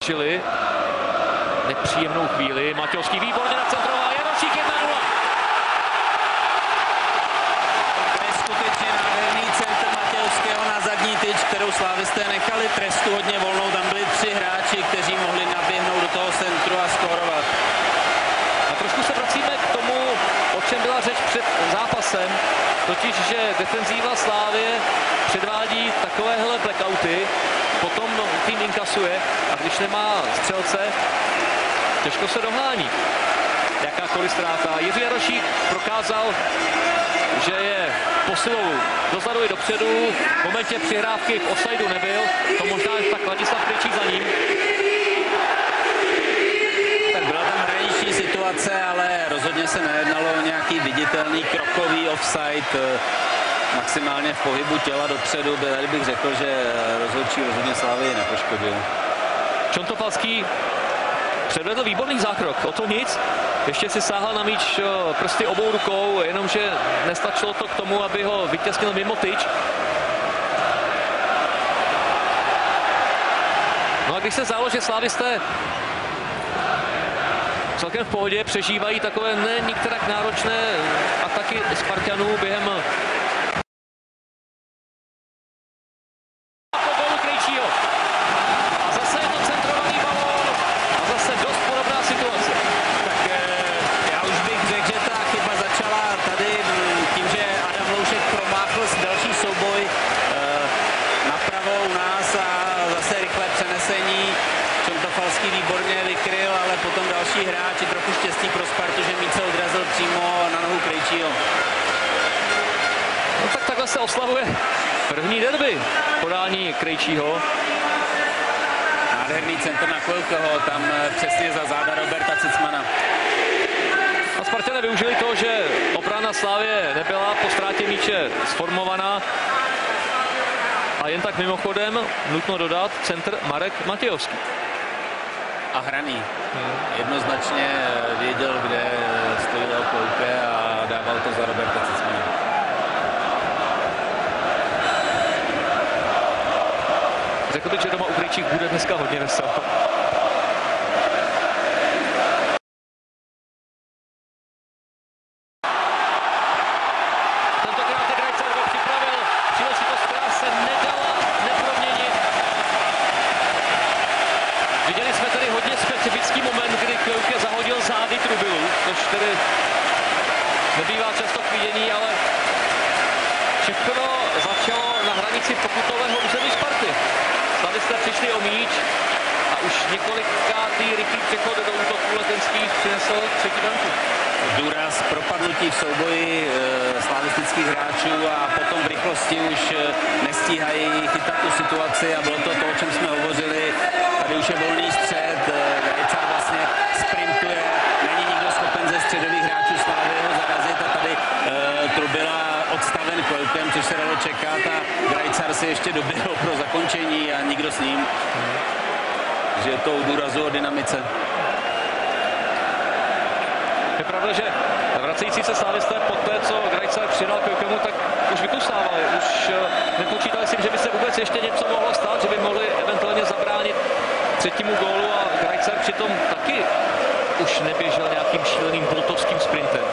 Čili nepříjemnou chvíli. Matějovský výborně nacentrová. Jarošík 1-0. To je skutečně nádherný centr Matějovského na zadní tyč, kterou slávisté nechali trestu hodně volnou. Tam byli 3 hráči, kteří mohli naběhnout do toho centru a skórovat. A trošku se vracíme k tomu, o čem byla řeč před zápasem, totiž, že defenzíva Slávie předvádí takovéhle blackouty, potom tým inkasuje a když nemá střelce, těžko se dohání. Jakákoliv ztráta. Jiří Jarošík prokázal, že je posilou dozadu i dopředu. V momentě přihrávky v offsideu nebyl. To možná tak Ladislav Krejčík za ním. Tak byla tam hraniční situace, ale rozhodně se nejednalo o nějaký viditelný krokový offside. Maximálně v pohybu těla dopředu. Tady bych řekl, že rozhodčí rozhodně Slávii nepoškodil. Čontofalský předvedl výborný zákrok, o to nic. Ještě si sáhl na míč prsty obou rukou, jenomže nestačilo to k tomu, aby ho vytěsnil mimo tyč. No a když se zdálo, že slávisté celkem v pohodě přežívají takové nikterak náročné ataky Spartanů během Čontofalský výborně vykryl, ale potom další hráč, trochu štěstí pro Spartu, že míč se odrazil přímo na nohu Krejčího. No tak takhle se oslavuje první derby podání Krejčího. Nádherný centr na Chvilkoho, tam přesně za záda Roberta Cicmana. A Spartané využili to, že obrana Slávie nebyla po ztrátě míče sformovaná. A jen tak mimochodem nutno dodat centr Marek Matějovský. A hraný. Jednoznačně věděl, kde stojí Leo Klouke a dával to za Roberta Cicmana. Řekl bych, že doma u Krejčík bude dneska hodně veselo. Specifický moment, kdy Klouke zahodil zády Trubilu, což tedy nebývá často k vidění, ale všechno začalo na hranici pokutového území Sparty. Slavisté přišli o míč a už několikátý rychlý přechod do útoku Letenských přinesl třetí branku. Důraz propadnutí v souboji slavistických hráčů a potom v rychlosti už nestíhají chytat tu situaci a bylo to to, o čem jsme hovořili. Tady už je volný střed, Grajcar vlastně sprintuje, není nikdo schopen ze středových hráčů Slávy ho zarazit a tady Trubila odstaven Kloukem, což se dalo čekat a Grajcar si ještě doběhl pro zakončení a nikdo s ním. Takže je to u důrazu o dynamice. Je pravda, že vracející se slávisté po té, co Grajcar přidal Koukemu, tak už vykusávali. Už nepočítali si, že by se vůbec ještě něco mohlo stát, že by mohli eventuálně zabránit třetímu gólu a Grajcar přitom taky už neběžel nějakým šíleným brutovským sprintem.